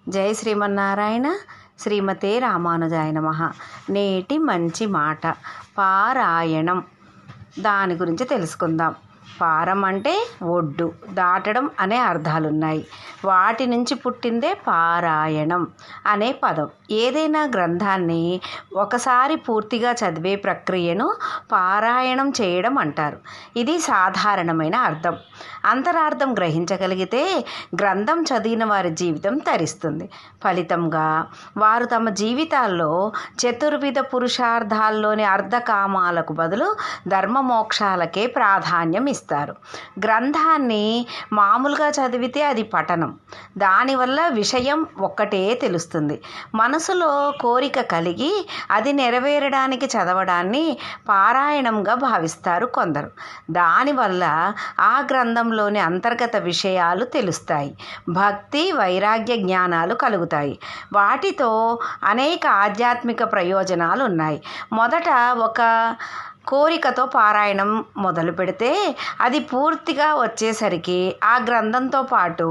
జై శ్రీమన్నారాయణ. శ్రీమతే రామానుజాయ నమః. నేటి మంచి మాట పారాయణం. దాని గురించి తెలుసుకుందాం. పారం అంటే ఒడ్డు, దాటడం అనే అర్థాలున్నాయి. వాటి నుంచి పుట్టిందే పారాయణం అనే పదం. ఏదైనా గ్రంథాన్ని ఒకసారి పూర్తిగా చదివే ప్రక్రియను పారాయణం చేయడం అంటారు. ఇది సాధారణమైన అర్థం. అంతరార్థం గ్రహించగలిగితే గ్రంథం చదివిన వారి జీవితం తరిస్తుంది. ఫలితంగా వారు తమ జీవితాల్లో చతుర్విధ పురుషార్థాల్లోని అర్ధకామాలకు బదులు ధర్మ మోక్షాలకే ప్రాధాన్యం ఇస్తారు. గ్రంథాన్ని మామూలుగా చదివితే అది పఠనం. దానివల్ల విషయం ఒక్కటే తెలుస్తుంది. మనసులో కోరిక కలిగి అది నెరవేరడానికి చదవడాన్ని పారాయణంగా భావిస్తారు కొందరు. దానివల్ల ఆ గ్రంథంలోని అంతర్గత విషయాలు తెలుస్తాయి. భక్తి, వైరాగ్య జ్ఞానాలు కలుగుతాయి. వాటితో అనేక ఆధ్యాత్మిక ప్రయోజనాలు ఉన్నాయి. మొదట ఒక కోరికతో పారాయణం మొదలు పెడితే అది పూర్తిగా వచ్చేసరికి ఆ గ్రంథంతో పాటు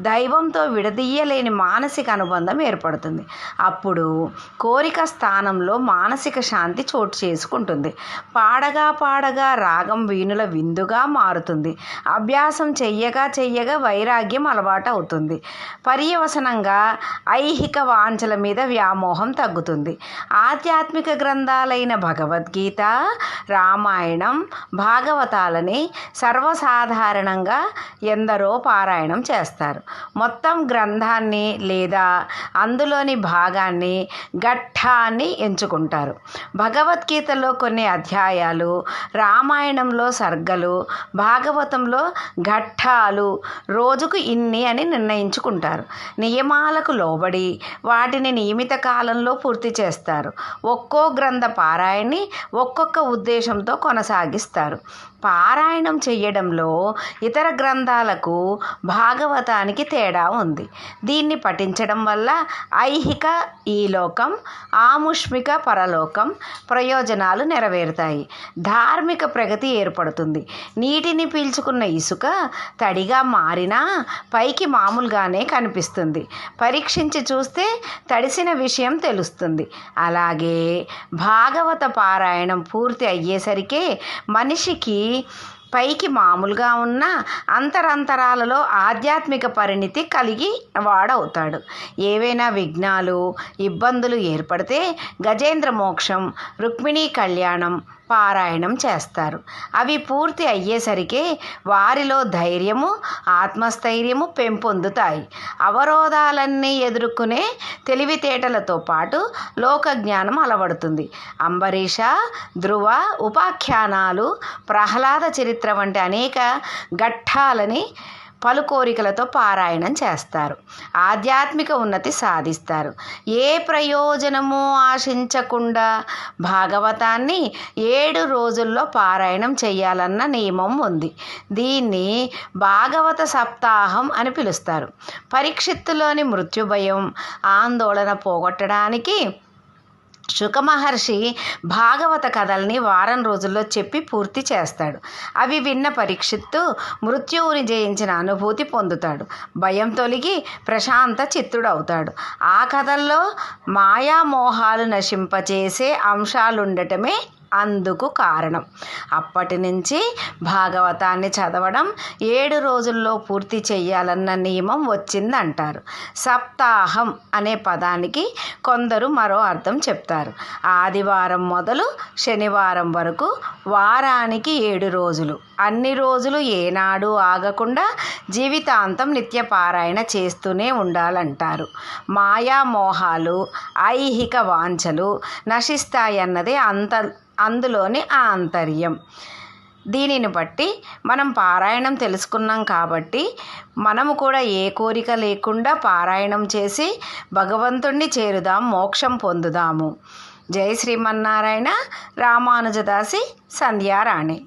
దైవంతో విడదీయలేని మానసిక అనుబంధం ఏర్పడుతుంది. అప్పుడు కోరిక స్థానంలో మానసిక శాంతి చోటు చేసుకుంటుంది. పాడగా రాగం వీణుల విందుగా మారుతుంది. అభ్యాసం చెయ్యగా వైరాగ్యం అలవాటు అవుతుంది. పర్యవసనంగా ఐహిక వాంఛల మీద వ్యామోహం తగ్గుతుంది. ఆధ్యాత్మిక గ్రంథాలైన భగవద్గీత, రామాయణం, భాగవతాలని సర్వసాధారణంగా ఎందరో పారాయణం చేస్తారు. మొత్తం గ్రంథాన్ని లేదా అందులోని భాగాన్ని, ఘట్టాన్ని ఎంచుకుంటారు. భగవద్గీతలో కొన్ని అధ్యాయాలు, రామాయణంలో సర్గలు, భాగవతంలో ఘట్టాలు రోజుకు ఇన్ని అని నిర్ణయించుకుంటారు. నియమాలకు లోబడి వాటిని నియమిత కాలంలో పూర్తి చేస్తారు. ఒక్కో గ్రంథ పారాయణని ఒక్కొక్క ఉద్దేశంతో కొనసాగిస్తారు. పారాయణం చేయడంలో ఇతర గ్రంథాలకు, భాగవతానికి తేడా ఉంది. దీన్ని పఠించడం వల్ల ఐహిక ఈలోకం, ఆముష్మిక పరలోకం ప్రయోజనాలు నెరవేరుతాయి. ధార్మిక ప్రగతి ఏర్పడుతుంది. నీటిని పీల్చుకున్న ఇసుక తడిగా మారినా పైకి మామూలుగానే కనిపిస్తుంది. పరీక్షించి చూస్తే తడిసిన విషయం తెలుస్తుంది. అలాగే భాగవత పారాయణం పూర్తి అయ్యేసరికే మనిషికి పైకి మామూలుగా ఉన్న అంతరాలలో ఆధ్యాత్మిక పరిణితి కలిగి వాడవుతాడు. ఏవైనా విఘ్నాలు, ఇబ్బందులు ఏర్పడితే గజేంద్ర మోక్షం, రుక్మిణీ కళ్యాణం పారాయణం చేస్తారు. అవి పూర్తి అయ్యేసరికి వారిలో ధైర్యము, ఆత్మస్థైర్యము పెంపొందుతాయి. అవరోధాలన్నీ ఎదుర్కొనే తెలివితేటలతో పాటు లోకజ్ఞానం అలవడుతుంది. అంబరీష, ధ్రువ ఉపాఖ్యానాలు, ప్రహ్లాద చరిత్ర వంటి అనేక ఘట్టాలని పలు కోరికలతో పారాయణం చేస్తారు. ఆధ్యాత్మిక ఉన్నతి సాధిస్తారు. ఏ ప్రయోజనము ఆశించకుండా భాగవతాన్ని 7 రోజుల్లో పారాయణం చేయాలన్న నియమం ఉంది. దీన్ని భాగవత సప్తాహం అని పిలుస్తారు. పరీక్షిత్తులోని మృత్యుభయం, ఆందోళన పోగొట్టడానికి శుకమహర్షి భాగవత కథల్ని వారం రోజుల్లో చెప్పి పూర్తి చేస్తాడు. అవి విన్న పరీక్షిత్తు మృత్యువుని జయించిన అనుభూతి పొందుతాడు. భయం తొలగి ప్రశాంత చిత్తుడవుతాడు. ఆ కథల్లో మాయామోహాలు నశింపచేసే అంశాలుండటమే అందుకు కారణం. అప్పటి నుంచి భాగవతాన్ని చదవడం 7 రోజుల్లో పూర్తి చేయాలన్న నియమం వచ్చిందంటారు. సప్తాహం అనే పదానికి కొందరు మరో అర్థం చెప్తారు. ఆదివారం మొదలు శనివారం వరకు వారానికి 7 రోజులు. అన్ని రోజులు ఏనాడు ఆగకుండా జీవితాంతం నిత్యపారాయణ చేస్తూనే ఉండాలంటారు. మాయామోహాలు, ఐహిక వాంఛలు నశిస్తాయన్నదే అందులోని ఆంతర్యం. దీనిని బట్టి మనం పారాయణం తెలుసుకున్నాం కాబట్టి మనము కూడా ఏ కోరిక లేకుండా పారాయణం చేసి భగవంతుణ్ణి చేరుదాం, మోక్షం పొందుదాము. జై శ్రీమన్నారాయణ. రామానుజదాసి సంధ్యారాణి.